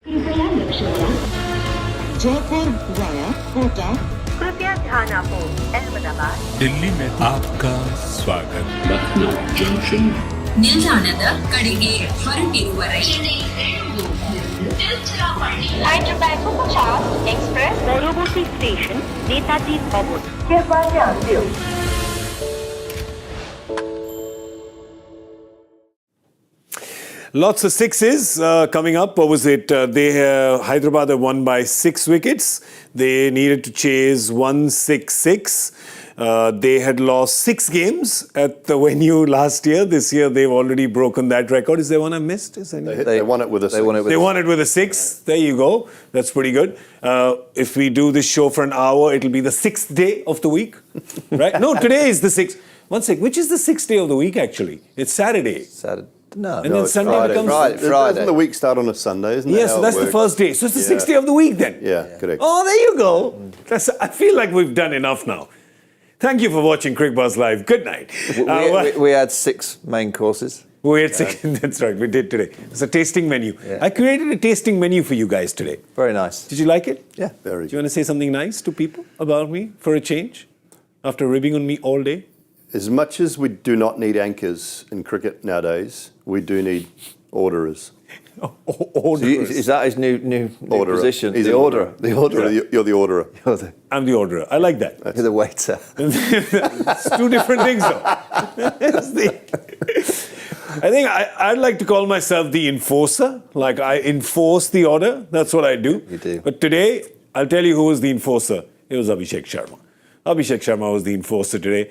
कृपया लक्ष द्या. जयपुर वाया कोटा. कृपया ध्यान आपो अहमदाबाद. दिल्ली में आपका स्वागत. ലക്നൗ ജംഗ്ഷൻ ನಿಲ್ದಾಣದ ಕಡೆಗೆ ಹೊರಟಿರುವವರೆಗೆ Hyderabad Superfast Express পরবর্তী স্টেশন নেতাজি ভবন. कृपया ध्यान दियो. Lots of sixes coming up. What was it? Hyderabad have won by 6 wickets. They needed to chase 166. They had lost 6 games at the venue last year. This year they've already broken that record. Is there one I missed? Is any? They won it with a six. They won it with a 6. There you go. That's pretty good. If we do this show for an hour, it'll be the 6th day of the week. Right? No, today is the 6th. One sec. Which is the 6th day of the week, actually? It's Saturday. Saturday. No, And then it's Sunday Friday. becomes- Friday. Doesn't the week start on a Sunday, isn't it? Yes, so that's the first day. So it's the 6th day of the week then. Yeah, correct. Oh, there you go. I feel like we've done enough now. Thank you for watching Crick Buzz Live. Good night. We had 6 main courses. We had six. That's right. We did today. It's a tasting menu. Yeah. I created a tasting menu for you guys today. Very nice. Did you like it? Yeah. Very Do you want to say something nice to people about me for a change? After ribbing on me all day? As much as we do not need anchors in cricket nowadays, we do need orderers. So is that his new Orderer. position? He's The an orderer. The orderer. You're the orderer. I'm the orderer. I like that. You're the waiter. It's 2 different things though. I think I'd like to call myself the enforcer. Like I enforce the order. That's what I do. You do. But today, I'll tell you who was the enforcer. It was Abhishek Sharma. Abhishek Sharma was the enforcer today.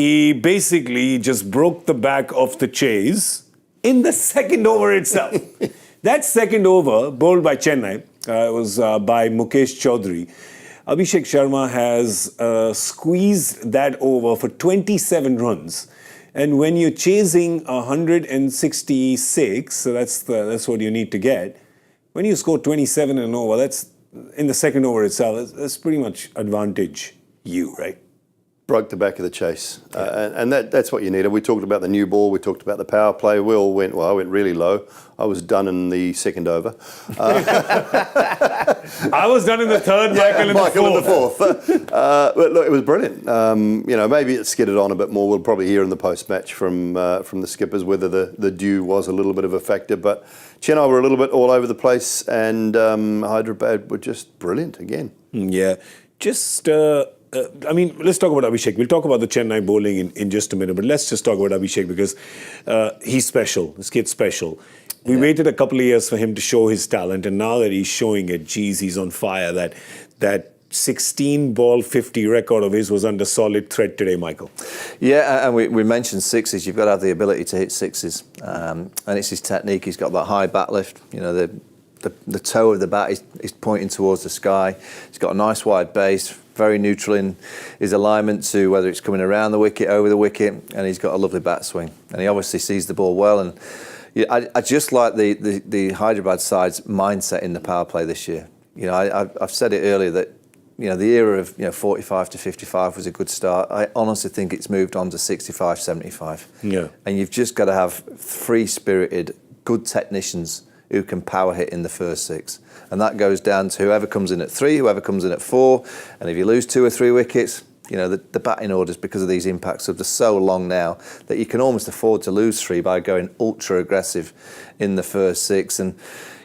He basically just broke the back of the chase in the second over itself. That second over, bowled by Chennai, was by Mukesh Chaudhary. Abhishek Sharma has squeezed that over for 27 runs. And when you're chasing 166, so that's what you need to get. When you score 27 and over, that's in the second over itself. That's pretty much advantage you, right? Broke the back of the chase. And that's what you needed. We talked about the new ball. We talked about the power play. We all went, well, I went really low. I was done in the second over. I was done in the third, Michael in the fourth. But look, it was brilliant. Maybe it skidded on a bit more. We'll probably hear in the post-match from the skippers whether the dew was a little bit of a factor. But Chennai were a little bit all over the place, and Hyderabad were just brilliant again. Yeah. Just, let's talk about Abhishek. We'll talk about the Chennai bowling in just a minute, but let's just talk about Abhishek because he's special. This kid's special. We waited a couple of years for him to show his talent, and now that he's showing it, geez, he's on fire. That 16-ball 50 record of his was under solid threat today, Michael. Yeah, and we mentioned sixes. You've got to have the ability to hit sixes, and it's his technique. He's got that high bat lift. You know, the toe of the bat is pointing towards the sky. He's got a nice wide base, very neutral in his alignment to whether it's coming around the wicket, over the wicket, and he's got a lovely bat swing. And he obviously sees the ball well. And I just like the Hyderabad side's mindset in the power play this year. You know, I've said it earlier that the era of 45 to 55 was a good start. I honestly think it's moved on to 65, 75. Yeah. And you've just got to have free-spirited, good technicians who can power hit in the first 6. And that goes down to whoever comes in at 3, whoever comes in at 4. And if you lose 2 or 3 wickets, the batting orders, because of these impacts, are just so long now that you can almost afford to lose 3 by going ultra aggressive in the first 6. And,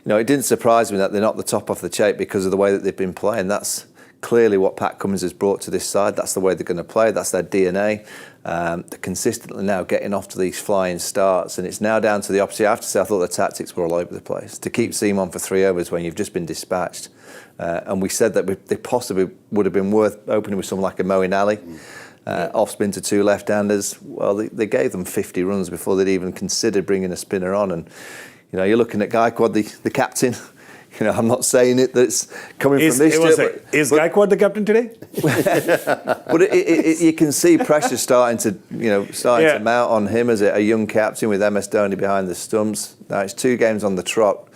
it didn't surprise me that they're not the top off the shape because of the way that they've been playing. That's clearly what Pat Cummins has brought to this side. That's the way they're going to play. That's their DNA. They're consistently now getting off to these flying starts, and it's now down to the opposite. I have to say, I thought the tactics were all over the place. To keep Seaman for 3 overs when you've just been dispatched, and we said that they possibly would have been worth opening with someone like a Moeen Ali, off spin to 2 left-handers. Well, they gave them 50 runs before they'd even considered bringing a spinner on, and you're looking at Gaikwad, the captain. I'm not saying it that's coming from this year. Is Gaikwad the captain today? But you can see pressure starting to mount on him as a young captain with MS Dhoni behind the stumps. Now it's 2 games on the trot.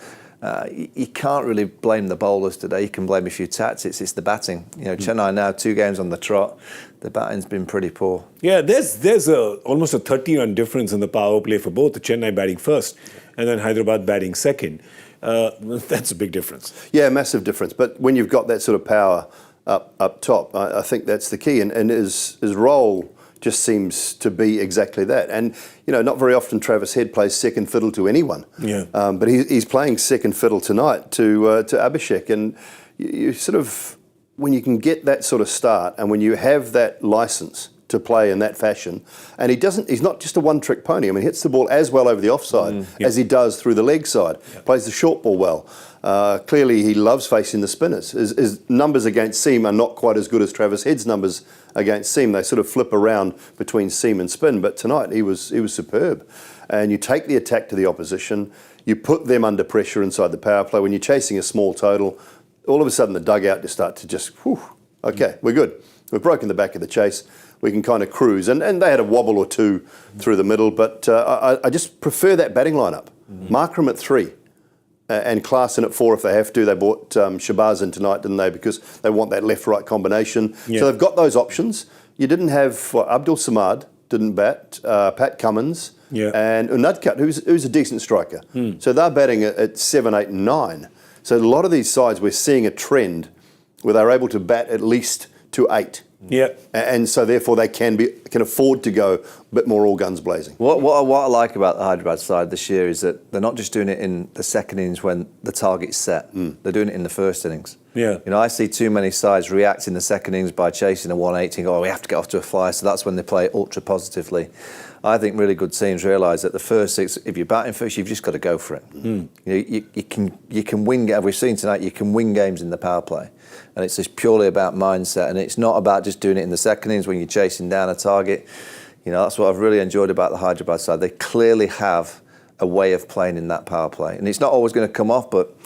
You can't really blame the bowlers today. You can blame a few tactics. It's the batting. Chennai now 2 games on the trot. The batting's been pretty poor. Yeah, there's almost a 30-run difference in the power play for both the Chennai batting first and then Hyderabad batting second. That's a big difference. Yeah, massive difference. But when you've got that sort of power up top, I think that's the key. And his role just seems to be exactly that. And, you know, not very often Travis Head plays second fiddle to anyone. Yeah. But he's playing second fiddle tonight to Abhishek. And you sort of, when you can get that sort of start and when you have that license to play in that fashion, and he's not just a one-trick pony. I mean, he hits the ball as well over the offside as he does through the leg side. Plays the short ball well. Clearly, he loves facing the spinners. His numbers against seam are not quite as good as Travis Head's numbers against seam. They sort of flip around between seam and spin. But tonight, he was superb. And you take the attack to the opposition. You put them under pressure inside the power play. When you're chasing a small total, all of a sudden the dugout just start to just, whew, okay, we're good. We've broken the back of the chase. We can kind of cruise. And they had a wobble or two through the middle, but I just prefer that batting lineup. Markram at 3 and Klaasen at 4 if they have to. They bought Shabazz in tonight, didn't they, because they want that left-right combination. Yeah. So they've got those options. You didn't have Abdul Samad, didn't bat, Pat Cummins, and Unadkat, who's a decent striker. So they're batting at 7, 8 and 9. So a lot of these sides, we're seeing a trend where they're able to bat at least to 8. Yeah, and so therefore they can afford to go a bit more all guns blazing. What I like about the Hyderabad side this year is that they're not just doing it in the second innings when the target's set. They're doing it in the first innings. Yeah, you know, I see too many sides react in the second innings by chasing a 180 and go, oh, we have to get off to a flyer. So that's when they play ultra positively. I think really good teams realise that the first 6, if you're batting first, you've just got to go for it. You know, you can win. We've seen tonight you can win games in the power play, and it's just purely about mindset. And it's not about just doing it in the second innings when you're chasing down a target. You know, that's what I've really enjoyed about the Hyderabad side. They clearly have a way of playing in that power play, and it's not always going to come off, but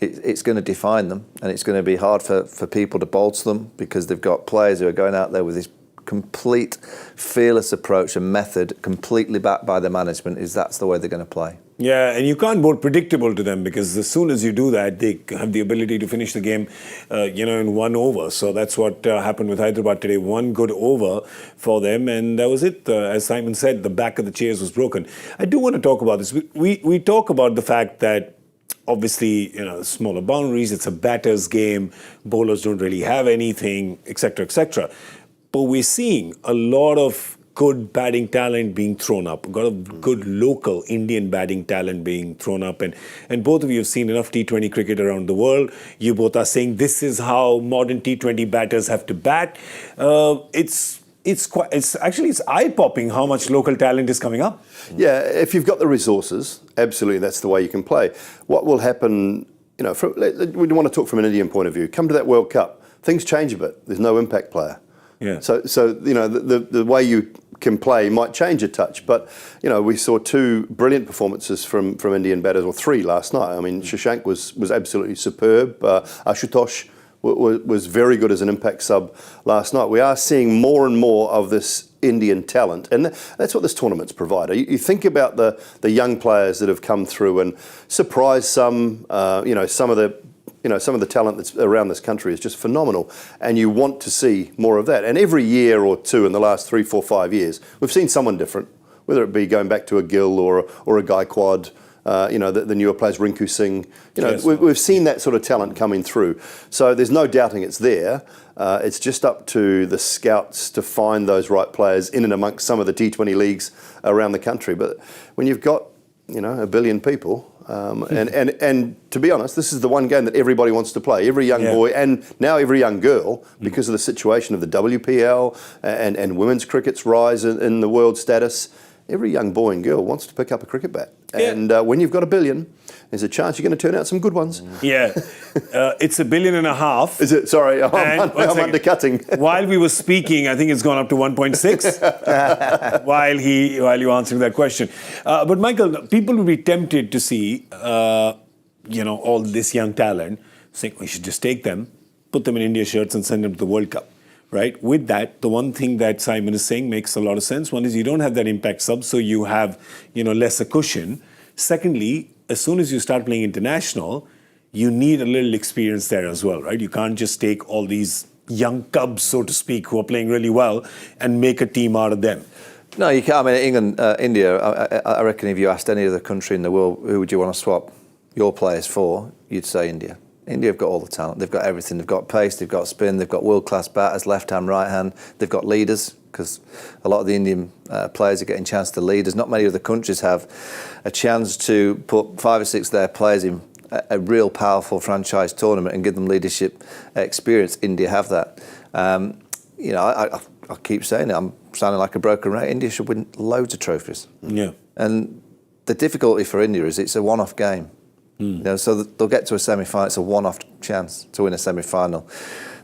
it's going to define them, and it's going to be hard for people to bowl to them because they've got players who are going out there with this complete fearless approach and method, completely backed by the management. That's the way they're going to play. Yeah, and you can't bowl predictable to them because as soon as you do that, they have the ability to finish the game, in 1 over. So that's what happened with Hyderabad today. 1 good over for them, and that was it. As Simon said, the back of the chairs was broken. I do want to talk about this. We talk about the fact that obviously, smaller boundaries. It's a batter's game. Bowlers don't really have anything, etc., etc. But we're seeing a lot of good batting talent being thrown up, a lot of good local Indian batting talent being thrown up. And both of you have seen enough T20 cricket around the world. You both are saying this is how modern T20 batters have to bat. It's eye-popping how much local talent is coming up. Yeah, if you've got the resources, absolutely, that's the way you can play. What will happen, we want to talk from an Indian point of view. Come to that World Cup, things change a bit. There's no impact player. Yeah. So the way you can play might change a touch, but we saw 2 brilliant performances from Indian batters, or 3 last night. I mean, Shashank was absolutely superb. Ashutosh was very good as an impact sub last night. We are seeing more and more of this Indian talent, and that's what this tournament's provided. You think about the young players that have come through and surprised some. Some of the talent that's around this country is just phenomenal, and you want to see more of that. And every year or two in the last 3, 4, 5 years, we've seen someone different, whether it be going back to a Gill or a Gaikwad, the newer players, Rinku Singh. We've seen that sort of talent coming through. So there's no doubting it's there. It's just up to the scouts to find those right players in and amongst some of the T20 leagues around the country. But when you've got, 1 billion people, and to be honest, this is the one game that everybody wants to play. Every young boy and now every young girl, because of the situation of the WPL and women's cricket's rise in the world status, every young boy and girl wants to pick up a cricket bat. Yeah. And when you've got 1 billion, there's a chance you're going to turn out some good ones. Yeah. It's $1.5 billion. Is it? Sorry, I'm undercutting. While we were speaking, I think it's gone up to 1.6 while you answering that question. But Michael, people will be tempted to see, all this young talent, saying we should just take them, put them in India shirts and send them to the World Cup. Right. With that, the one thing that Simon is saying makes a lot of sense. One is you don't have that impact sub, so you have, lesser cushion. Secondly, as soon as you start playing international, you need a little experience there as well, right? You can't just take all these young cubs, so to speak, who are playing really well and make a team out of them. No, you can't. I mean, England, India, I reckon if you asked any other country in the world, who would you want to swap? your players for, you'd say India. India have got all the talent. They've got everything. They've got pace. They've got spin. They've got world-class batters, left hand, right hand. They've got leaders, because a lot of the Indian players are getting a chance to lead. As not many other countries have a chance to put 5 or 6 of their players in a real powerful franchise tournament and give them leadership experience. India have that. You know, I keep saying it. I'm sounding like a broken record. India should win loads of trophies. Yeah. And the difficulty for India is it's a one-off game. You know, so they'll get to a semi-final. It's a one-off chance to win a semi-final.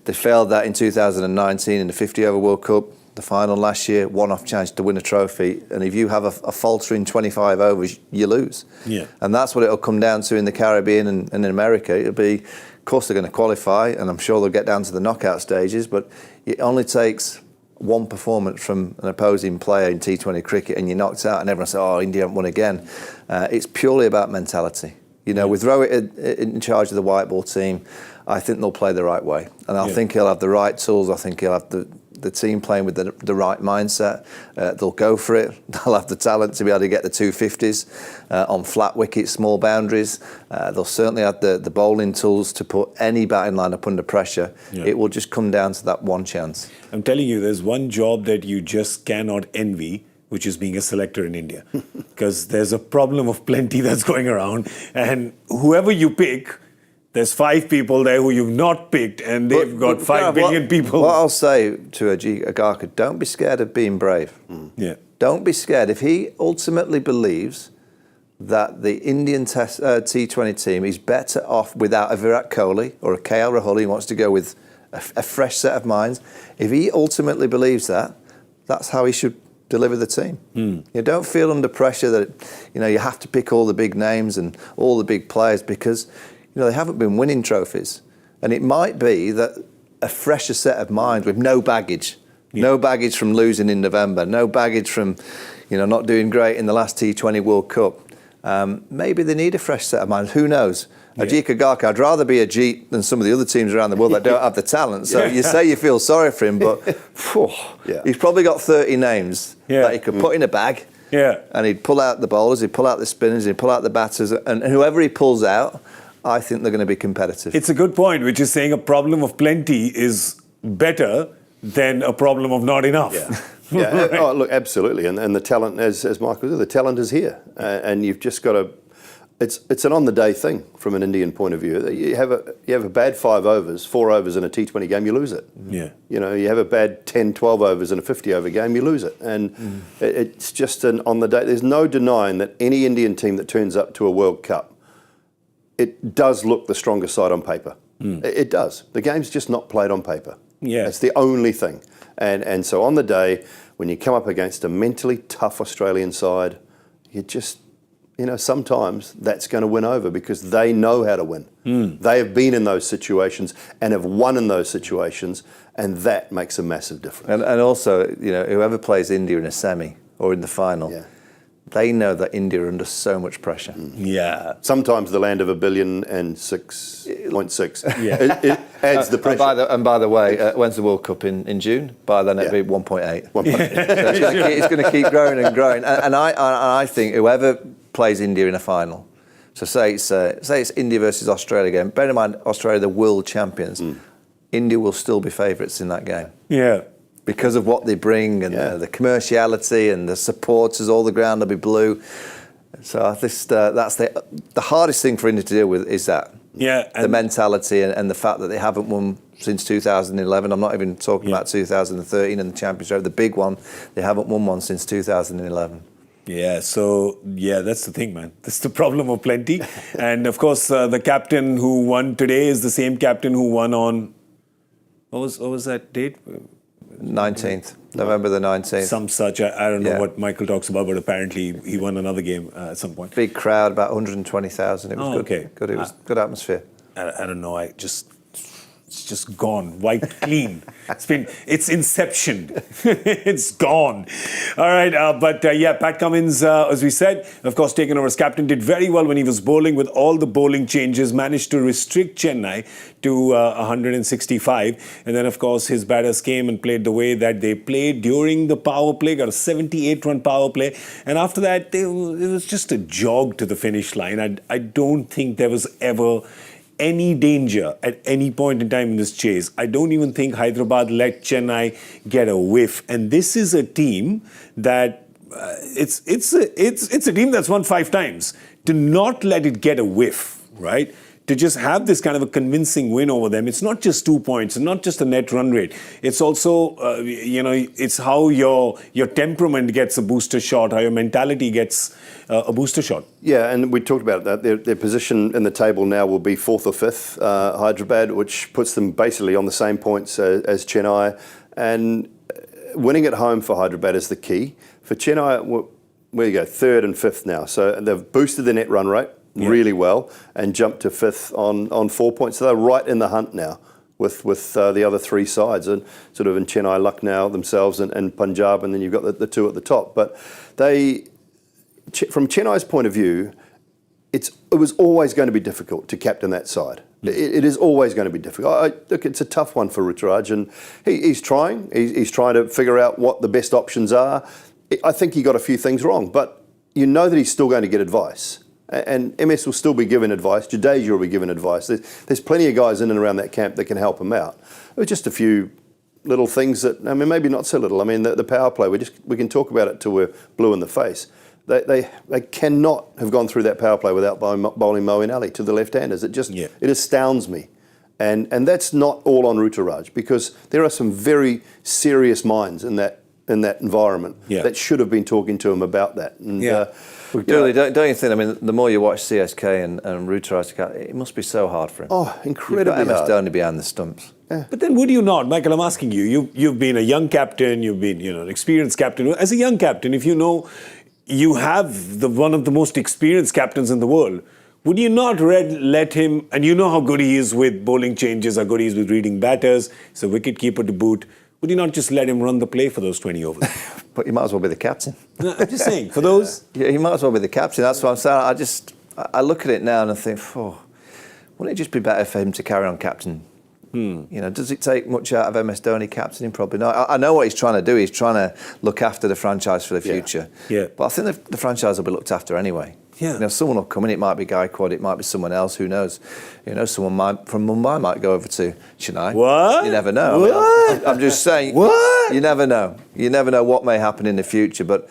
They failed that in 2019 in the 50-over World Cup. The final last year, one-off chance to win a trophy. And if you have a faltering 25 overs, you lose. Yeah. And that's what it'll come down to in the Caribbean and in America. It'll be, of course, they're going to qualify, and I'm sure they'll get down to the knockout stages. But it only takes one performance from an opposing player in T20 cricket, and you're knocked out, and everyone says, "Oh, India haven't won again." It's purely about mentality. You know, with Rohit in charge of the white ball team, I think they'll play the right way. And I think he'll have the right tools. I think he'll have the team playing with the right mindset. They'll go for it. They'll have the talent to be able to get the 250s on flat wickets, small boundaries. They'll certainly have the bowling tools to put any batting lineup under pressure. Yeah. It will just come down to that one chance. I'm telling you, there's one job that you just cannot envy, which is being a selector in India. Because there's a problem of plenty that's going around. And whoever you pick, there's 5 people there who you've not picked, and they've got 5 billion people. What I'll say to Ajit Agarkar, don't be scared of being brave. Yeah. Don't be scared. If he ultimately believes that the Indian T20 team is better off without a Virat Kohli or a KL Rahul, he wants to go with a fresh set of minds. If he ultimately believes that, that's how he should deliver the team. You don't feel under pressure that you have to pick all the big names and all the big players, because they haven't been winning trophies. And it might be that a fresher set of minds with no baggage, no baggage from losing in November, no baggage from not doing great in the last T20 World Cup. Maybe they need a fresh set of minds. Who knows? Ajit Agarkar, I'd rather be Ajit than some of the other teams around the world that don't have the talent. So you say you feel sorry for him, but he's probably got 30 names that he could put in a bag. Yeah. And he'd pull out the bowlers, he'd pull out the spinners, he'd pull out the batters, and whoever he pulls out, I think they're going to be competitive. It's a good point, which is saying a problem of plenty is better than a problem of not enough. Yeah. Right. Oh, look, absolutely. And the talent, as Michael said, the talent is here. And you've just got to... It's an on-the-day thing from an Indian point of view. You have a bad 5 overs, 4 overs in a T20 game, you lose it. Yeah. You have a bad 10, 12 overs in a 50-over game, you lose it. And it's just an on-the-day... There's no denying that any Indian team that turns up to a World Cup, it does look the stronger side on paper. It does. The game's just not played on paper. Yeah. It's the only thing. And so on the day, when you come up against a mentally tough Australian side, you just, sometimes that's going to win over because they know how to win. They have been in those situations and have won in those situations, and that makes a massive difference. And also, whoever plays India in a semi or in the final, they know that India are under so much pressure. Yeah. Sometimes the land of 1,006.6. It adds the pressure. And by the way, when's the World Cup in June? By then it'll be 1.8. 1.8. So it's going to keep growing and growing. And I think whoever plays India in a final, so say it's India versus Australia game. Bear in mind, Australia are the world champions. India will still be favourites in that game. Yeah. Because of what they bring and the commerciality and the supporters, all the ground will be blue. So that's the hardest thing for India to deal with is that. Yeah. The mentality and the fact that they haven't won since 2011. I'm not even talking about 2013 and the Championship, the big one. They haven't won one since 2011. Yeah, so, that's the thing, man. That's the problem of plenty. And, of course, the captain who won today is the same captain who won on... What was that date? 19th, November the 19th. Some such, I don't know what Michael talks about, but apparently he won another game at some point. Big crowd, about 120,000. It was good. Okay. Good. It was good atmosphere. I don't know. It's just gone, wiped clean. It's inception. It's gone. All right, Pat Cummins, as we said, of course, taken over as captain, did very well when he was bowling with all the bowling changes, managed to restrict Chennai to 165. And then, of course, his batters came and played the way that they played during the power play, got a 78-run power play. And after that, it was just a jog to the finish line. I don't think there was ever any danger at any point in time in this chase. I don't even think Hyderabad let Chennai get a whiff. And this is a team that it's a team that's won 5 times. To not let it get a whiff, right? To just have this kind of a convincing win over them. It's not just 2 points, and not just a net run rate. It's also, it's how your temperament gets a booster shot, how your mentality gets a booster shot. Yeah, and we talked about that. Their position in the table now will be 4th or 5th, Hyderabad, which puts them basically on the same points as Chennai. And winning at home for Hyderabad is the key. For Chennai, where you go, 3rd and 5th now. So they've boosted their net run rate really well and jumped to 5th on 4 points. So they're right in the hunt now with the other 3 sides, and sort of in Chennai, Lucknow themselves and Punjab, and then you've got the 2 at the top. But from Chennai's point of view, it was always going to be difficult to captain that side. It is always going to be difficult. Look, it's a tough one for Ruturaj, and he's trying. He's trying to figure out what the best options are. I think he got a few things wrong, but you know that he's still going to get advice. And MS will still be given advice. Jadeja will be given advice. There's plenty of guys in and around that camp that can help him out. It was just a few little things that, I mean, maybe not so little. I mean, the power play, we can talk about it till we're blue in the face. They cannot have gone through that power play without bowling Moeen Ali to the left-handers. It astounds me. And that's not all on Ruturaj, because there are some very serious minds in that environment that should have been talking to him about that. And, don't you think? I mean, the more you watch CSK and Ruturaj, it must be so hard for him. Oh, incredibly hard. You've got MS Dhoni behind the stumps. Yeah. But then would you not, Michael, I'm asking you, you've been a young captain, you've been an experienced captain. As a young captain, if you know you have one of the most experienced captains in the world, would you not let him, and you know how good he is with bowling changes, how good he is with reading batters, he's a wicket-keeper to boot, would you not just let him run the play for those 20 overs? But you might as well be the captain. No, I'm just saying, for those... Yeah, you might as well be the captain. That's what I'm saying. I look at it now and I think, wouldn't it just be better for him to carry on captain? You know, does it take much out of MS Dhoni captaining? Probably not. I know what he's trying to do. He's trying to look after the franchise for the future. Yeah. But I think the franchise will be looked after anyway. Yeah. You know, someone will come in. It might be Gaikwad. It might be someone else. Who knows? You know, someone from Mumbai might go over to Chennai. What? You never know. What? I'm just saying. What? You never know. You never know what may happen in the future. But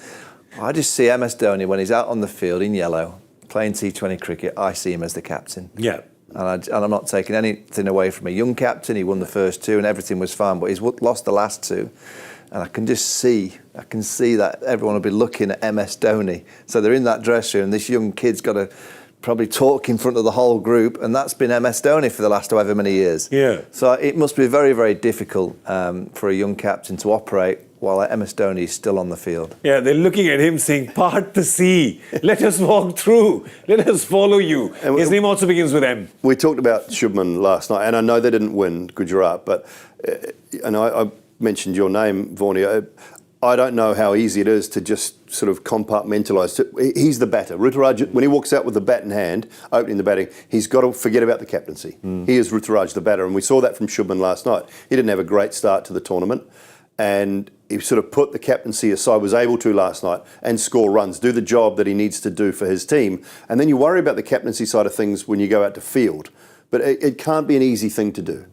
I just see MS Dhoni when he's out on the field in yellow, playing T20 cricket. I see him as the captain. Yeah. And I'm not taking anything away from a young captain. He won the first 2 and everything was fine, but he's lost the last 2. And I can see that everyone will be looking at MS Dhoni. So they're in that dressing room, and this young kid's got to probably talk in front of the whole group, and that's been MS Dhoni for the last however many years. Yeah. So it must be very, very difficult for a young captain to operate while MS Dhoni is still on the field. Yeah, they're looking at him saying, part the sea, let us walk through, let us follow you. And his name also begins with M. We talked about Shubman last night, and I know they didn't win Gujarat, but and I mentioned your name, Vorney. I don't know how easy it is to just sort of compartmentalise. He's the batter. Ruturaj, when he walks out with the bat in hand, opening the batting, he's got to forget about the captaincy. He is Ruturaj, the batter, and we saw that from Shubman last night. He didn't have a great start to the tournament, and he sort of put the captaincy aside, was able to last night, and score runs, do the job that he needs to do for his team. And then you worry about the captaincy side of things when you go out to field. But it can't be an easy thing to do.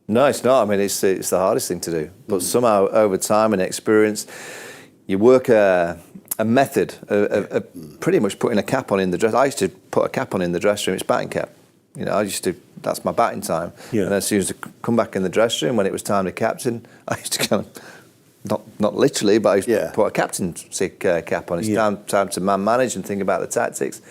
No, it's not. I mean, it's the hardest thing to do. But somehow, over time and experience, you work a method of pretty much putting a cap on in the dress. I used to put a cap on in the dressing room. It's batting cap. You know, that's my batting time. Yeah. And as soon as I come back in the dressing room, when it was time to captain, I used to kind of, not literally, but I used to put a captaincy cap on. It's time to manage and think about the tactics.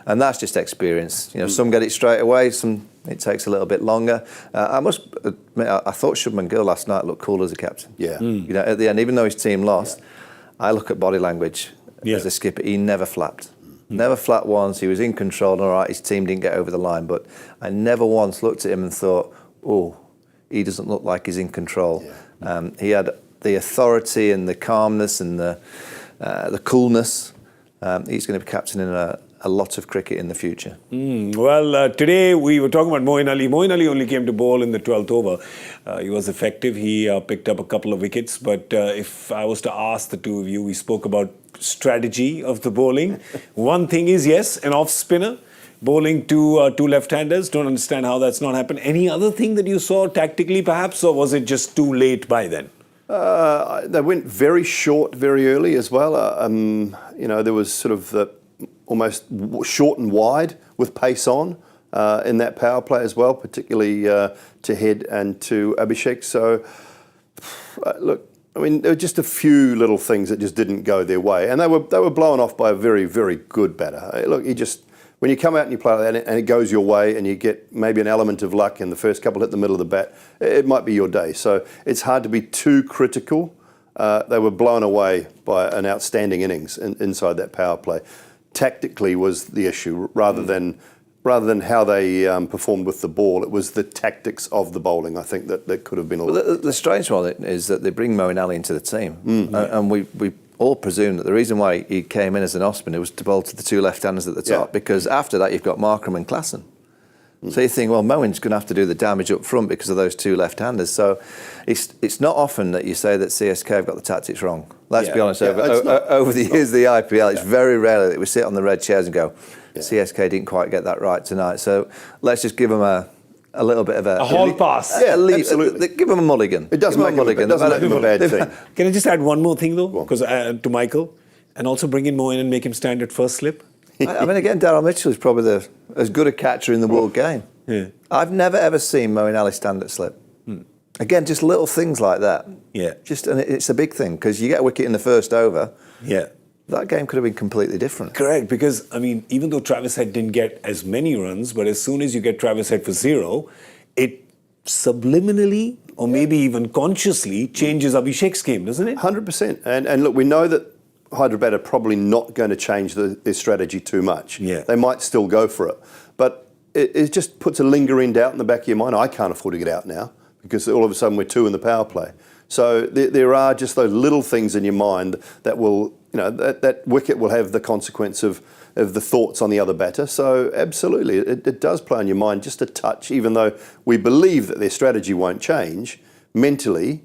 And that's just experience. You know, some get it straight away, some it takes a little bit longer. I must admit, I thought Shubman Gill last night looked cool as a captain. Yeah. You know, at the end, even though his team lost, I look at body language as a skipper. He never flapped. Never flapped once. He was in control. All right, his team didn't get over the line, but I never once looked at him and thought, oh, he doesn't look like he's in control. He had the authority and the calmness and the coolness. He's going to be captaining a lot of cricket in the future. Well, today we were talking about Moeen Ali. Moeen Ali only came to bowl in the 12th over. He was effective. He picked up a couple of wickets. But if I was to ask the two of you, we spoke about strategy of the bowling. One thing is, yes, an off-spinner. Bowling two left-handers. Don't understand how that's not happened. Any other thing that you saw tactically, perhaps, or was it just too late by then? They went very short very early as well. There was sort of the almost short and wide with pace on in that power play as well, particularly to Head and to Abhishek. So, look, I mean, there were just a few little things that just didn't go their way, and they were blown off by a very, very good batter. Look, when you come out and you play like that and it goes your way and you get maybe an element of luck in the first couple hit the middle of the bat, it might be your day. So it's hard to be too critical. They were blown away by an outstanding innings inside that power play. Tactically was the issue rather than how they performed with the ball. It was the tactics of the bowling, I think, that could have been a lot. The strange one is that they bring Moeen Ali into the team, and we all presume that the reason why he came in as an off-spinner was to bowl to the two left-handers at the top, because after that you've got Markram and Klassen. So you think, well, Moeen's going to have to do the damage up front because of those two left-handers. So it's not often that you say that CSK have got the tactics wrong. Let's be honest, over the years of the IPL, it's very rare that we sit on the red chairs and go, CSK didn't quite get that right tonight. So let's just give them a little bit of a hall pass. Yeah, absolutely. Give them a mulligan. It doesn't make them a bad thing. Can I just add one more thing, though? Because to Michael, and also bring in Moeen and make him stand at first slip? I mean, again, Daryl Mitchell is probably as good a catcher in the world game. Yeah. I've never ever seen Moeen Ali stand at slip. Again, just little things like that. Yeah. And it's a big thing because you get a wicket in the first over. Yeah. That game could have been completely different. Correct, because, I mean, even though Travis Head didn't get as many runs, but as soon as you get Travis Head for 0, it subliminally or maybe even consciously changes Abhishek's game, doesn't it? 100%. And look, we know that Hyderabad are probably not going to change their strategy too much. Yeah. They might still go for it. But it just puts a lingering doubt in the back of your mind. I can't afford to get out now because all of a sudden we're 2 in the power play. So there are just those little things in your mind that will, that wicket will have the consequence of the thoughts on the other batter. So absolutely, it does play on your mind just a touch, even though we believe that their strategy won't change. Mentally,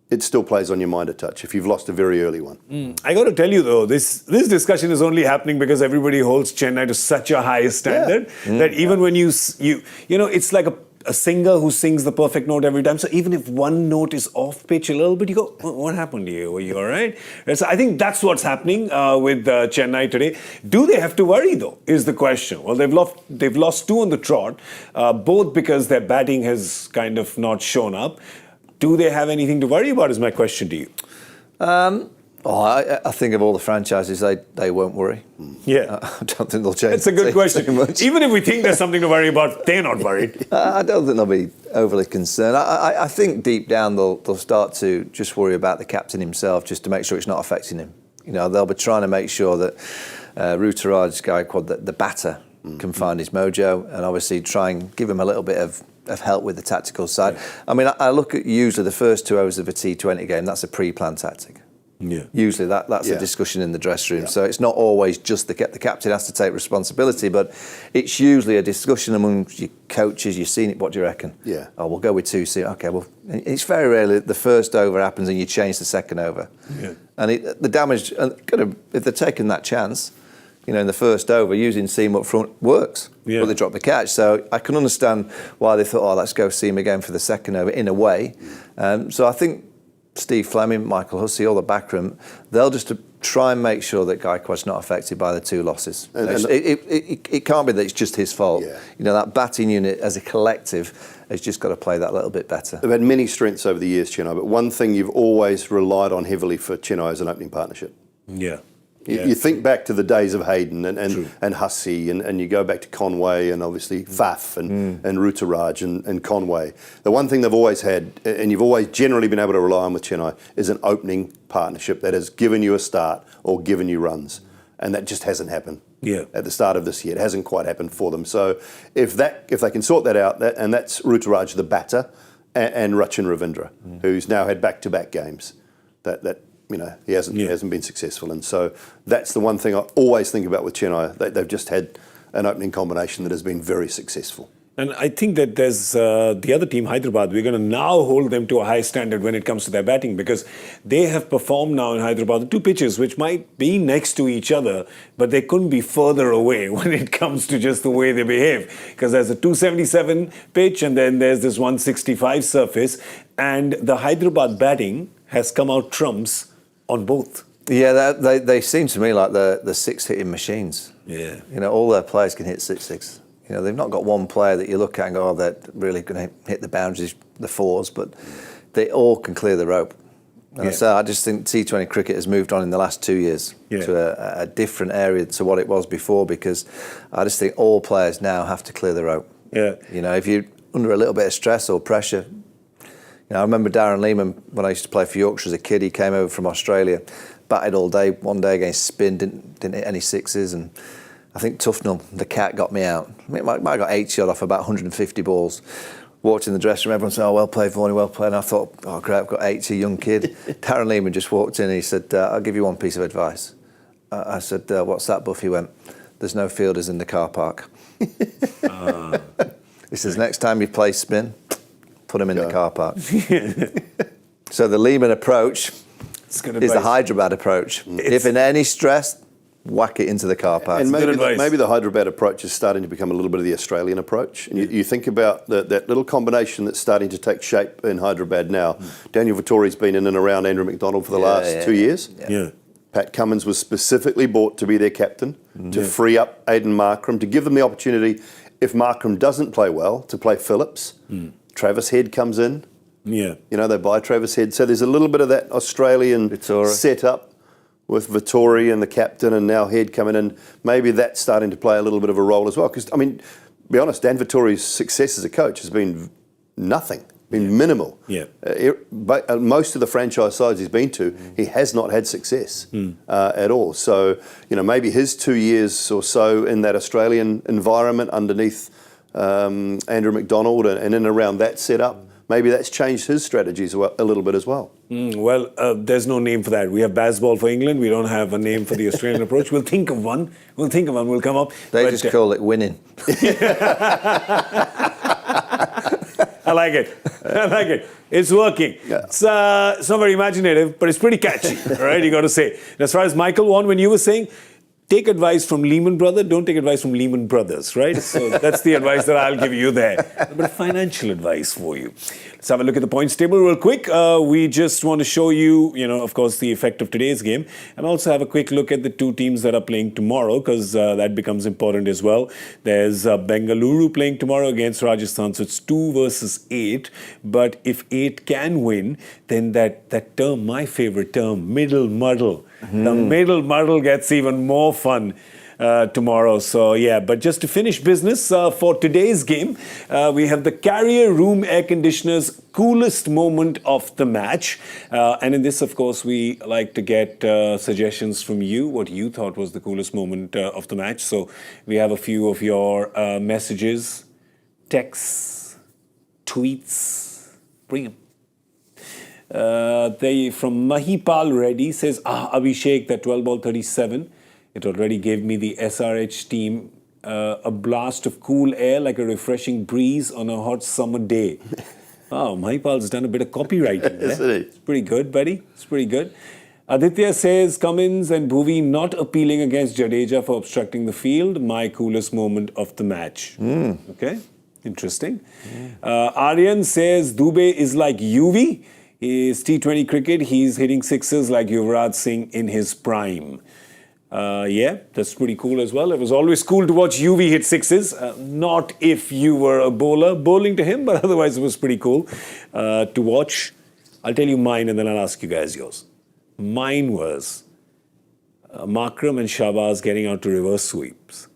it still plays on your mind a touch if you've lost a very early one. I got to tell you, though, this discussion is only happening because everybody holds Chennai to such a high standard that even when you it's like a singer who sings the perfect note every time. So even if one note is off pitch a little bit, you go, what happened to you? Were you all right? So I think that's what's happening with Chennai today. Do they have to worry, though, is the question. Well, they've lost 2 on the trot, both because their batting has kind of not shown up. Do they have anything to worry about is my question to you. I think of all the franchises, they won't worry. Yeah. I don't think they'll change. It's a good question. Even if we think there's something to worry about, they're not worried. I don't think they'll be overly concerned. I think deep down they'll start to just worry about the captain himself, just to make sure it's not affecting him. They'll be trying to make sure that Ruturaj Gaikwad, the batter, can find his mojo, and obviously try and give him a little bit of help with the tactical side. Yeah. I mean, I look at usually the first 2 hours of a T20 game, that's a pre-planned tactic. Yeah. Usually that's a discussion in the dressing room. Yeah. So it's not always just the captain has to take responsibility, but it's usually a discussion among your coaches. You've seen it, what do you reckon? Yeah. Oh, we'll go with 2 soon. Okay, well, it's very rarely the first over happens and you change the second over. Yeah. And the damage, if they're taking that chance, in the first over, using Seam up front works. Yeah. But they dropped the catch. So I can understand why they thought, let's go Seam again for the second over, in a way. So I think Steve Fleming, Michael Hussey, all the backroom, they'll just try and make sure that Gaikwad's not affected by the 2 losses. It can't be that it's just his fault. Yeah. That batting unit as a collective has just got to play that little bit better. They've had many strengths over the years, Chennai, but one thing you've always relied on heavily for Chennai is an opening partnership. Yeah. You think back to the days of Hayden and Hussey, and you go back to Conway and obviously Faf and Ruturaj and Conway. The one thing they've always had, and you've always generally been able to rely on with Chennai, is an opening partnership that has given you a start or given you runs. And that just hasn't happened at the start of this year. It hasn't quite happened for them. So if they can sort that out, and that's Ruturaj the batter, and Rachin Ravindra, who's now had back-to-back games that he hasn't been successful in. So that's the one thing I always think about with Chennai. They've just had an opening combination that has been very successful. And I think that there's the other team, Hyderabad, we're going to now hold them to a high standard when it comes to their batting, because they have performed now in Hyderabad, the two pitches, which might be next to each other, but they couldn't be further away when it comes to just the way they behave. Because there's a 277 pitch and then there's this 165 surface, and the Hyderabad batting has come out trumps on both. Yeah, they seem to me like the six-hitting machines. Yeah. All their players can hit six. They've not got one player that you look at and go, they're really going to hit the boundaries, the fours, but they all can clear the rope. And I just think T20 cricket has moved on in the last 2 years to a different area to what it was before, because I just think all players now have to clear the rope. Yeah. If you're under a little bit of stress or pressure. I remember Darren Lehman, when I used to play for Yorkshire as a kid, he came over from Australia, batted all day, one day against spin, didn't hit any sixes, and I think Tufnell, the cat, got me out. I got 80 odd off about 150 balls. Walked in the dressing room, everyone said, well played, Varney, well played. And I thought, oh, great, I've got 80, young kid. Darren Lehman just walked in and he said, I'll give you one piece of advice. I said, what's that, Buff? He went, there's no fielders in the car park. He says, next time you play spin, put him in the car park. So the Lehman approach is the Hyderabad approach. If in any stress, whack it into the car park. And maybe the Hyderabad approach is starting to become a little bit of the Australian approach. And you think about that little combination that's starting to take shape in Hyderabad now. Daniel Vittori's been in and around Andrew McDonald for the last 2 years. Yeah. Pat Cummins was specifically bought to be their captain, to free up Aiden Markram, to give them the opportunity, if Markram doesn't play well, to play Phillips. Travis Head comes in. Yeah. They buy Travis Head. So there's a little bit of that Australian setup with Vittori and the captain and now Head coming in. Maybe that's starting to play a little bit of a role as well. Because, to be honest, Dan Vittori's success as a coach has been nothing, minimal. Yeah. But most of the franchise sides he's been to, he has not had success at all. So, maybe his 2 years or so in that Australian environment underneath Andrew McDonald and in and around that setup, maybe that's changed his strategies a little bit as well. There's no name for that. We have Bazball for England. We don't have a name for the Australian approach. We'll think of one. We'll come up. They just call it winning. I like it. It's working. Yeah. It's not very imaginative, but it's pretty catchy. Right? You got to say. And as far as Michael Vaughan, when you were saying, take advice from Lehman Brothers, don't take advice from Lehman Brothers, right? So that's the advice that I'll give you there. A bit of financial advice for you. Let's have a look at the points table real quick. We just want to show you, of course, the effect of today's game, and also have a quick look at the two teams that are playing tomorrow, because that becomes important as well. There's Bengaluru playing tomorrow against Rajasthan, so it's 2 versus 8. But if 8 can win, then that term, my favorite term, middle muddle, the middle muddle gets even more fun tomorrow. So but just to finish business for today's game, we have the Carrier Room Air Conditioner's coolest moment of the match. And in this, of course, we like to get suggestions from you, what you thought was the coolest moment of the match. So we have a few of your messages, texts, tweets. Bring them. From Mahipal Reddy says, Abhishek, that 12 ball 37, it already gave me the SRH team a blast of cool air like a refreshing breeze on a hot summer day. Wow, Mahipal's done a bit of copywriting there. Yes, it is. It's pretty good, buddy. It's pretty good. Aditya says, Cummins and Bhuvi not appealing against Jadeja for obstructing the field. My coolest moment of the match. Okay, interesting. Aryan says, Dubey is like UV. Is T20 cricket, he's hitting sixes like Yuvraj Singh in his prime. That's pretty cool as well. It was always cool to watch UV hit sixes. Not if you were a bowler bowling to him, but otherwise it was pretty cool to watch. I'll tell you mine and then I'll ask you guys yours. Mine was Markram and Shahbaz getting out to reverse sweeps.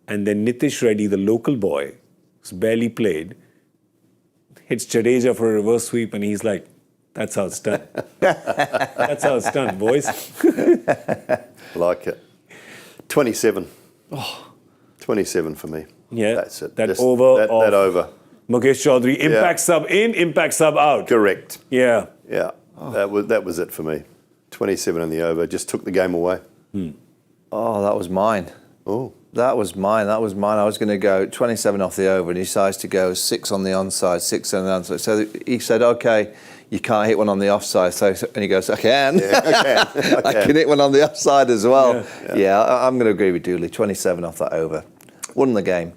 And then Nitish Reddy, the local boy, who's barely played, hits Jadeja for a reverse sweep and he's like, that's how it's done. That's how it's done, boys. Like it. 27. 27 for me. Yeah. That's it. That Just over. That over. Mukesh Chaudhary, impact sub in, impact sub out. Correct. Yeah. Yeah, that was it for me. 27 in the over, just took the game away. Oh, that was mine. Oh, That was mine. I was going to go 27 off the over, and he decides to go 6 on the onside, 6 on the onside. So he said, "Okay, you can't hit one on the offside." And he goes, "I can. I I can hit one on the offside as well." Yeah. I'm going to agree with Dooley. 27 off that over, won the game.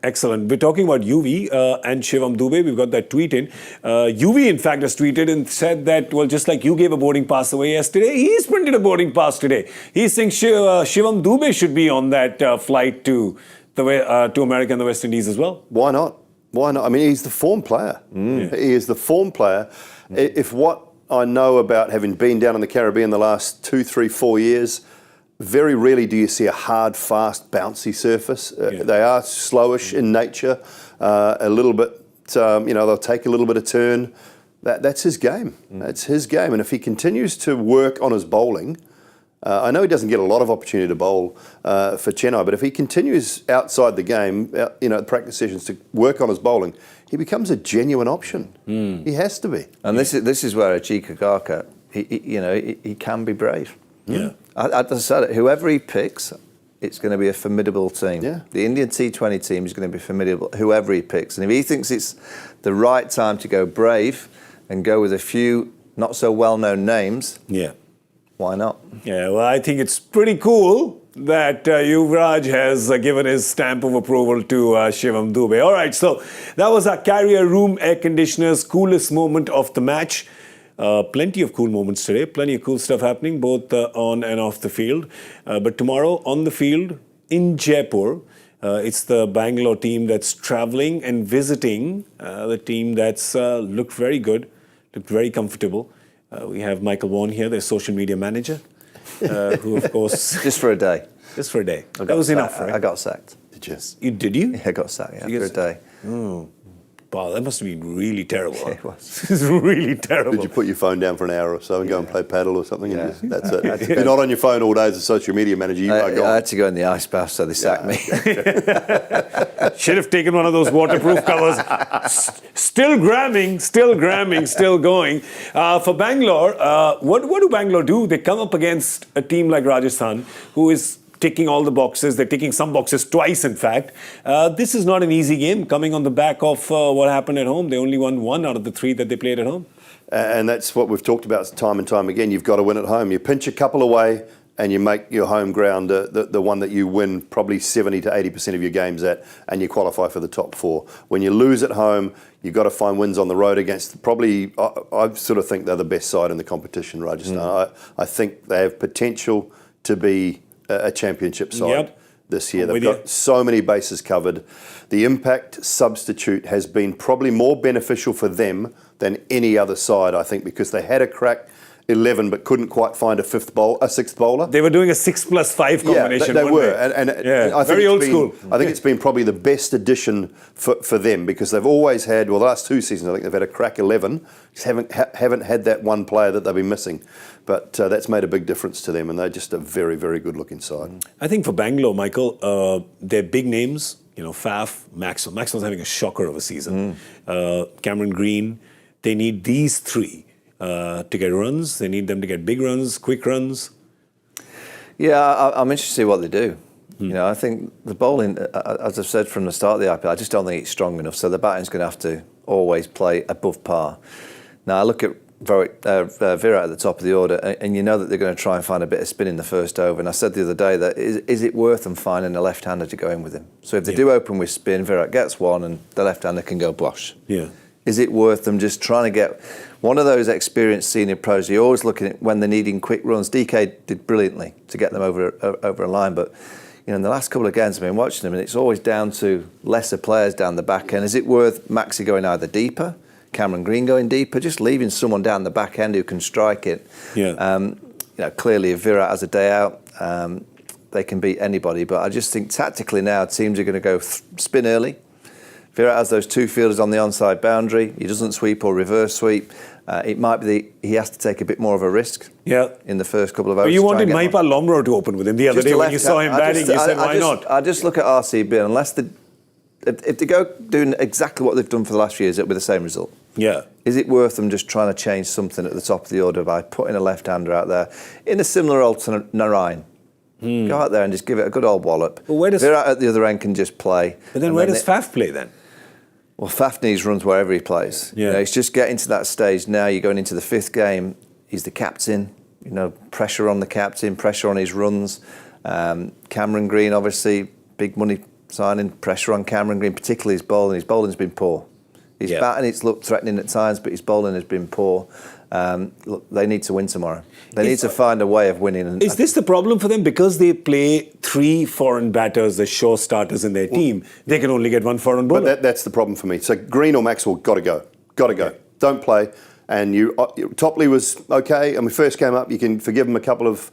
Excellent. We're talking about UV and Shivam Dube. We've got that tweet in. UV, in fact, has tweeted and said that, well, just like you gave a boarding pass away yesterday, he's printed a boarding pass today. He thinks Shivam Dube should be on that flight to America and the West Indies as well. why not? Why not? I mean, he's the form player. He is the form player. If what I know about having been down in the Caribbean the last 2, 3, 4 years, very rarely do you see a hard, fast, bouncy surface. They are slowish in nature, a little bit, they'll take a little bit of turn. That's his game. That's his game. And if he continues to work on his bowling, I know he doesn't get a lot of opportunity to bowl for Chennai, but if he continues outside the game, practice sessions to work on his bowling, he becomes a genuine option. He has to be. And this is where Achika Garka, he can be brave. Yeah. I said it. Whoever he picks, it's going to be a formidable team. Yeah. The Indian T20 team is going to be formidable. Whoever he picks, and if he thinks it's the right time to go brave and go with a few not so well-known names, Yeah. why not? Yeah, well, I think it's pretty cool that Yuvraj has given his stamp of approval to Shivam Dube. All right, so that was our Carrier Room Air Conditioners coolest moment of the match. Plenty of cool moments today, plenty of cool stuff happening both on and off the field. But tomorrow on the field in Jaipur, it's the Bangalore team that's traveling and visiting the team that's looked very good, looked very comfortable. We have Michael Vaughan here, their social media manager, who of course... Just for a day. Just for a day. That was enough, right? I got sacked. Did you? Did you? I got sacked, yeah, You for a get day. Wow, that must have been really terrible. It was. It's really terrible. Did you put your phone down for an hour or so and go and play paddle or something? Yeah. And that's it. If you're not on your phone all day as a social media manager, you might go. I had to go in the ice bath, so they sacked me. Should have taken one of those waterproof covers. Still gramming, still going. For Bangalore, what do Bangalore do? They come up against a team like Rajasthan, who is ticking all the boxes. They're ticking some boxes twice, in fact. This is not an easy game coming on the back of what happened at home. They only won 1 out of the 3 that they played at home. And that's what we've talked about time and time again. You've got to win at home. You pinch a couple away and you make your home ground the one that you win probably 70 to 80% of your games at, and you qualify for the top 4. When you lose at home, you've got to find wins on the road against probably, I sort of think they're the best side in the competition, Rajasthan. I think they have potential to be a championship side this year. They've got so many bases covered. The impact substitute has been probably more beneficial for them than any other side, I think, because they had a crack 11 but couldn't quite find a sixth bowler. They were doing a 6+5 combination. Yeah, they were. And I think very old school. I think it's been probably the best addition for them, because they've always had, well, the last 2 seasons, I think they've had a crack 11. Just haven't had that one player that they've been missing. But that's made a big difference to them, and they're just a very, very good looking side. I think for Bangalore, Michael, they're big names. Faf, Maxwell. Maxwell's having a shocker of a season. Cameron Green. They need these 3 to get runs. They need them to get big runs, quick runs. Yeah, I'm interested to see what they do. I think the bowling, as I've said from the start of the IPL, I just don't think it's strong enough. So the batting's going to have to always play above par. Now I look at Virat at the top of the order, and you know that they're going to try and find a bit of spin in the first over. And I said the other day that is it worth them finding a left-hander to go in with him? So if they do open with spin, Virat gets one, and the left-hander can go bosh. Yeah. Is it worth them just trying to get one of those experienced senior pros? You're always looking at when they're needing quick runs. DK did brilliantly to get them over a line, but in the last couple of games I've been watching them, and it's always down to lesser players down the back end. Is it worth Maxi going either deeper, Cameron Green going deeper, just leaving someone down the back end who can strike it? Yeah. Clearly if Virat has a day out, they can beat anybody. But I just think tactically now teams are going to go spin early. Virat has those 2 fielders on the onside boundary. He doesn't sweep or reverse sweep. It might be he has to take a bit more of a risk in the first couple of overs. But you wanted Mahipal Lomro to open with him the other day when you saw him batting. You said, why not? I just look at RCB, unless if they go doing exactly what they've done for the last few years, it'll be the same result. Yeah. Is it worth them just trying to change something at the top of the order by putting a left-hander out there in a similar role to Narayan? Go out there and just give it a good old wallop. But where does- Virat at the other end can just play. But then And where does Faf play then? Well, Faf needs runs wherever he plays. Yeah. You know, it's just getting to that stage now. You're going into the 5th game. He's the captain. You know, pressure on the captain, pressure on his runs. Cameron Green, obviously, big money signing. Pressure on Cameron Green, particularly his bowling. His bowling's been poor. His Yeah. batting, it's looked threatening at times, but his bowling has been poor. Look, they need to win tomorrow. They need to find a way of winning. And Is this the problem for them? Because they play 3 foreign batters as sure starters in their team, they can only get 1 foreign bowler. But that's the problem for me. So Green or Maxwell, got to go. Got to go. Don't play. And Topley was okay. I mean, first came up, you can forgive him a couple of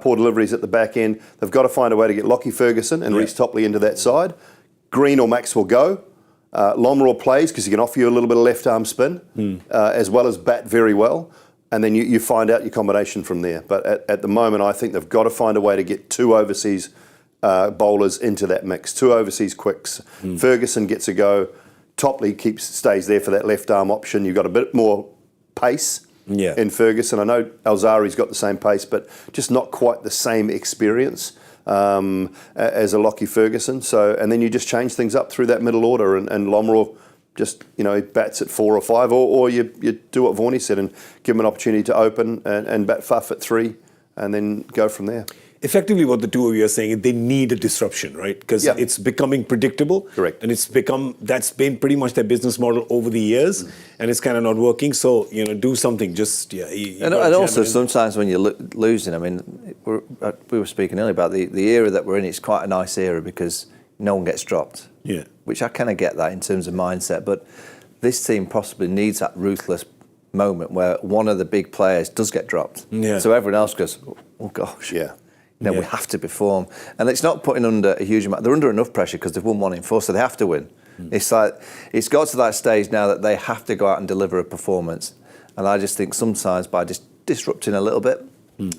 poor deliveries at the back end. They've got to find a way to get Lockie Ferguson and Reece Topley into that side. Green or Maxwell go. Lomror plays because he can offer you a little bit of left arm spin as well as bat very well. And then you find out your combination from there. But at the moment, I think they've got to find a way to get 2 overseas bowlers into that mix. 2 overseas quicks. Ferguson gets a go. Topley stays there for that left arm option. You've got a bit more pace in Ferguson. I know Alzari's got the same pace, but just not quite the same experience as a Lockie Ferguson. So, and then you just change things up through that middle order, and Lomror just, you know, bats at 4 or 5, or you do what Vaughan said and give him an opportunity to open and bat Faf at 3, and then go from there. Effectively, what the two of you are saying is they need a disruption, right? Because it's becoming predictable. Correct. And that's been pretty much their business model over the years, and it's kind of not working. So, you know, do something. Just, And also, sometimes when you're losing, I mean, we were speaking earlier about the era that we're in. It's quite a nice era because no one gets dropped. Yeah. Which I kind of get that in terms of mindset. But this team possibly needs that ruthless moment where one of the big players does get dropped. Yeah. So everyone else goes, oh gosh. Yeah. You know, we have to perform. And it's not putting under a huge amount. They're under enough pressure because they've won 1 in 4, so they have to win. It's like, it's got to that stage now that they have to go out and deliver a performance. And I just think sometimes by just disrupting a little bit,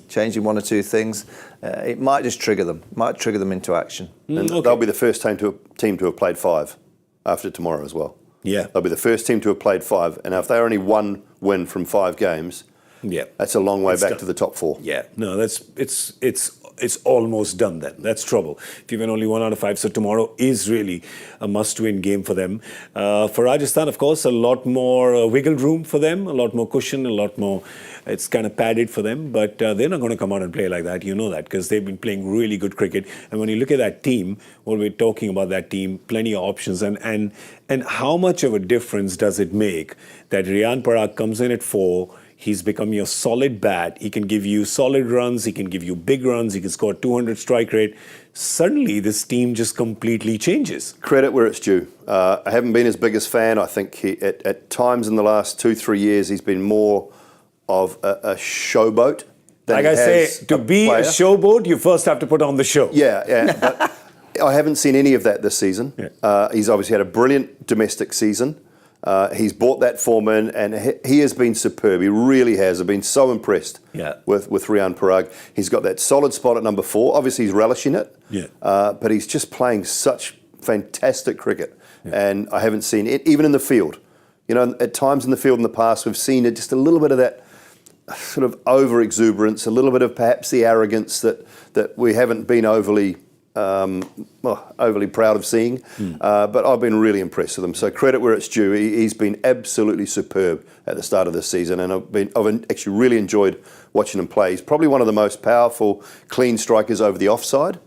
changing 1 or 2 things, it might just trigger them, into action. And they'll be the first team to have played 5 after tomorrow as well. Yeah. They'll be the first team to have played 5. And if they're only 1 win from 5 games, that's a long way back to the top 4. Yeah, no, it's almost done then. That's trouble. If you win only 1 out of 5, so tomorrow is really a must-win game for them. For Rajasthan, of course, a lot more wiggle room for them, a lot more cushion, a lot more. It's kind of padded for them, but they're not going to come out and play like that. You know that because they've been playing really good cricket. And when you look at that team, what we're talking about that team, plenty of options, and how much of a difference does it make that Riyan Parag comes in at 4? He's become your solid bat. He can give you solid runs. He can give you big runs. He can score 200 strike rate. Suddenly, this team just completely changes. Credit where it's due. I haven't been his biggest fan. I think at times in the last 2-3 years, he's been more of a showboat than Like he I say, has to be player. a showboat, you first have to put on the show. Yeah. But I haven't seen any of that this season. He's obviously had a brilliant domestic season. He's brought that form in, and he has been superb. He really has. I've been so impressed with Riyan Parag. He's got that solid spot at number 4. Obviously, he's relishing it. But he's just playing such fantastic cricket, and I haven't seen it even in the field. You know, at times in the field in the past, we've seen it just a little bit of that sort of over exuberance, a little bit of perhaps the arrogance that we haven't been overly proud of seeing, but I've been really impressed with him. So credit where it's due. He's been absolutely superb at the start of this season, and I've actually really enjoyed watching him play. He's probably one of the most powerful, clean strikers over the offside,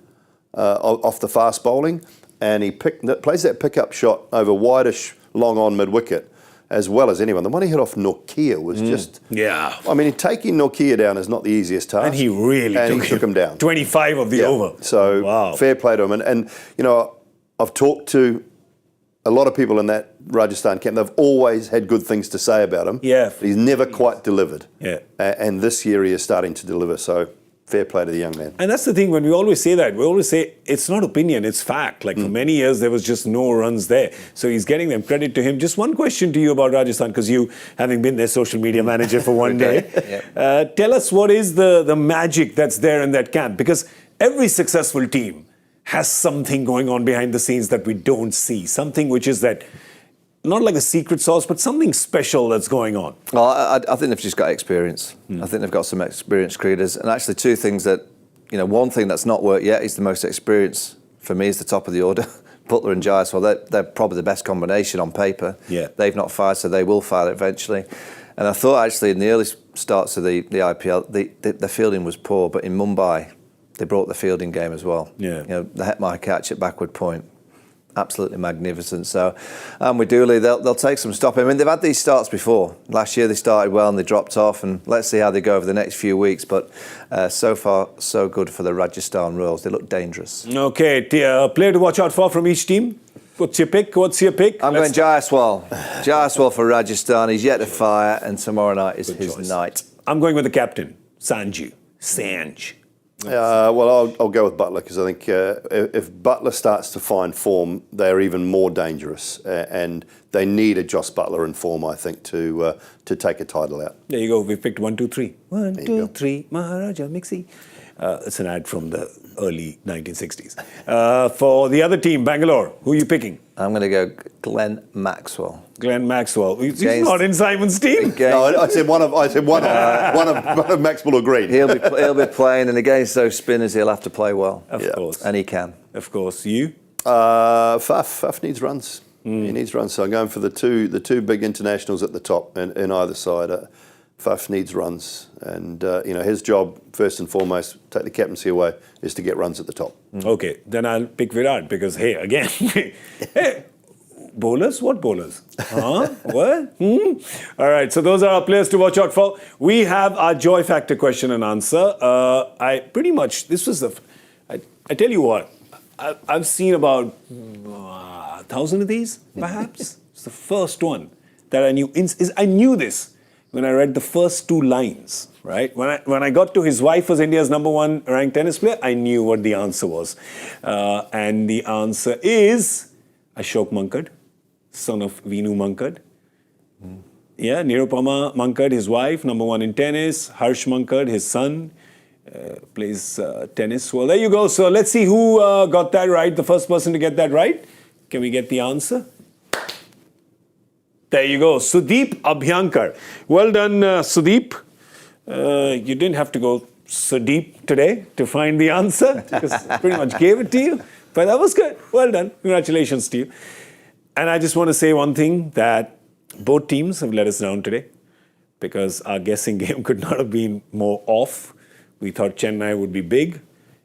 off the fast bowling, and he plays that pickup shot over wideish, long on mid wicket. As well as anyone. The one he hit off Norkia was just... Yeah. I mean, taking Norkia down is not the easiest task. And he really took him down. 25 of the over. So, fair play to him. And, you know, I've talked to a lot of people in that Rajasthan camp. They've always had good things to say about him. Yeah. But he's never quite delivered. Yeah. And this year he is starting to deliver. So, fair play to the young man. And that's the thing, when we always say that, we always say it's not opinion, it's fact. Like for many years, there was just no runs there. So he's getting them. Credit to him. Just one question to you about Rajasthan, because you, having been their social media manager for one day, tell us what is the magic that's there in that camp? Because every successful team has something going on behind the scenes that we don't see. Something which is that, not like a secret sauce, but something special that's going on. Well, I think they've just got experience. I think they've got some experienced creators. And actually two things that, one thing that's not worked yet is the most experienced, for me, is the top of the order. Butler and Jaiswal, they're probably the best combination on paper. Yeah. They've not fired, so they will fire eventually. And I thought actually in the early starts of the IPL, the fielding was poor, but in Mumbai, they brought the fielding game as well. Yeah. The Hetmyer catch at backward point, absolutely magnificent. So, and with Dooley, they'll take some stopping. I mean, they've had these starts before. Last year they started well and they dropped off, and let's see how they go over the next few weeks. But so far, so good for the Rajasthan Royals. They look dangerous. Okay, player to watch out for from each team. What's your pick? I'm going Jaiswal. Jaiswal for Rajasthan. He's yet to fire, and tomorrow night is his choice. night. I'm going with the captain, Sanj. Well, I'll go with Butler because I think if Butler starts to find form, they're even more dangerous, and they need a Joss Butler in form, I think, to take a title out. There you go. We've picked 1, 2, 3. 1, 2, 3. Maharaja Mixi. It's an ad from the early 1960s. For the other team, Bangalore, who are you picking? I'm going to go Glenn Maxwell. Glenn Maxwell. He's not in Simon's team. No, I said one of Maxwell or Green. He'll be playing, and against those spinners, he'll have to play well. Of course. And he can. Of course. You? Faf needs runs. He needs runs. So I'm going for the two big internationals at the top in either side. Faf needs runs, and his job first and foremost, take the captaincy away, is to get runs at the top. Okay, then I'll pick Virat because hey, again, bowlers? What bowlers? Huh? What? All right, so those are our players to watch out for. We have our joy factor question and answer. I tell you what, I've seen about 1,000 of these, perhaps. It's the first one that I knew. I knew this when I read the first 2 lines, right? When I got to his wife was India's #1 ranked tennis player, I knew what the answer was. And the answer is Ashok Mankad, son of Vinu Mankad. Yeah, Nirupama Mankad, his wife, #1 in tennis. Harsh Mankad, his son, plays tennis. Well, there you go. So let's see who got that right. The first person to get that right. Can we get the answer? There you go. Sudeep Abhyankar. Well done, Sudeep. You didn't have to go so deep today to find the answer because I pretty much gave it to you. But that was good. Well done. Congratulations to you. And I just want to say one thing, that both teams have let us down today because our guessing game could not have been more off. We thought Chennai would be big,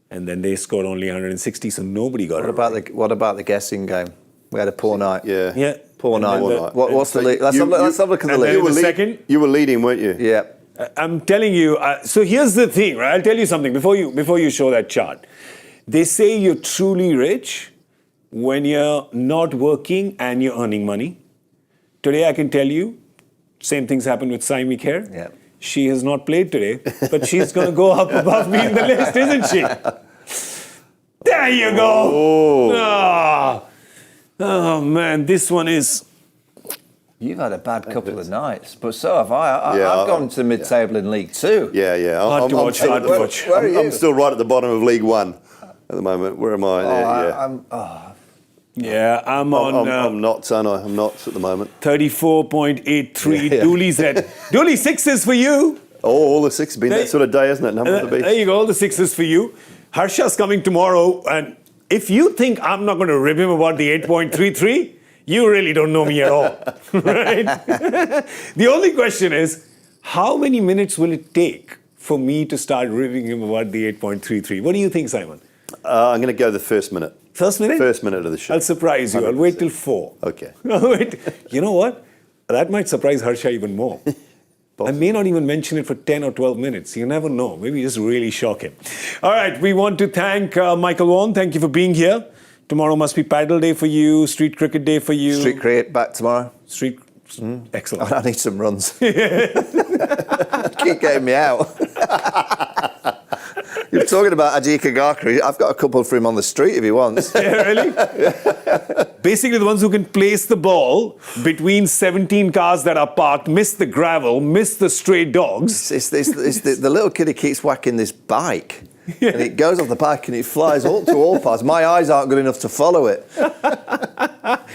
and then they scored only 160, so nobody got it right. What about the guessing game? We had a poor night. Yeah. Poor night. What's the lead? Let's have a look at the lead. You were leading, weren't you? Yeah. I'm telling you, so here's the thing, right? I'll tell you something before you show that chart. They say you're truly rich when you're not working and you're earning money. Today I can tell you, same things happened with Saimi Kher. Yeah. She has not played today, but she's going to go up above me in the list, isn't she? There you go. Oh man, this one is... You've had a bad couple of nights, but so have I. I've gone to mid-table in League Two. Yeah. Hard to watch. Where are you? I'm still right at the bottom of League One at the moment. Where am I? I'm on... I'm not, son. I'm not at the moment. 34.83. Dooley's at... Dooley, 6s for you. All the 6 have been that sort of day, hasn't it? Number of the beast. There you go, all the 6s for you. Harsha's coming tomorrow, and if you think I'm not going to rib him about the 8.33, you really don't know me at all, right? The only question is, how many minutes will it take for me to start ribbing him about the 8.33? What do you think, Simon? I'm going to go the first minute. First minute? First minute of the show. I'll surprise you. 100%. I'll wait till 4. Okay. I'll wait. You know what? That might surprise Harsha even more. I may not even mention it for 10 or 12 minutes. You never know. Maybe just really shock him. All right. We want to thank Michael Vaughan. Thank you for being here. Tomorrow must be paddle day for you, street cricket day for you. Street cricket back tomorrow. Excellent. I need some runs. Keep getting me out. You're talking about Ajit Kagakri. I've got a couple for him on the street if he wants. Yeah, really? Basically, the ones who can place the ball between 17 cars that are parked, miss the gravel, miss the stray dogs. It's the little kid who keeps whacking this bike. And it goes off the back and it flies all to all parts. My eyes aren't good enough to follow it.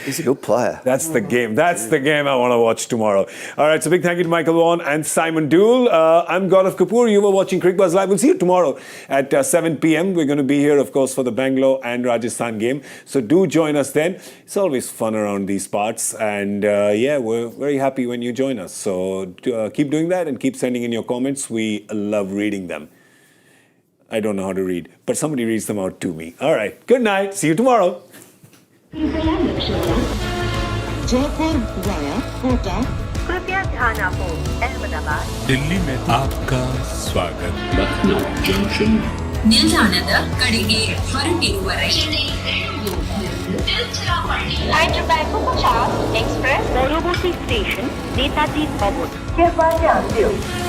He's a good player. That's the game. That's the game I want to watch tomorrow. All right, so big thank you to Michael Vaughan and Simon Dool. I'm Gaurav Kapoor. You were watching Cricket Buzz Live. We'll see you tomorrow at 7 p.m. We're going to be here, of course, for the Bangalore and Rajasthan game. So do join us then. It's always fun around these parts. And yeah, we're very happy when you join us. So keep doing that and keep sending in your comments. We love reading them. I don't know how to read, but somebody reads them out to me. All right. Good night. See you tomorrow. Jaipur via Kota. कृपया ध्यान आपो अहमदाबाद दिल्ली में आपका स्वागत Lucknow junction ನಿಲ್ದಾಣದ ಕಡೆಗೆ ಹೊರಟಿರುವರೆ Hyderabad Superfast Express পরবর্তী station Netaji ভবন कृपया ध्यान दें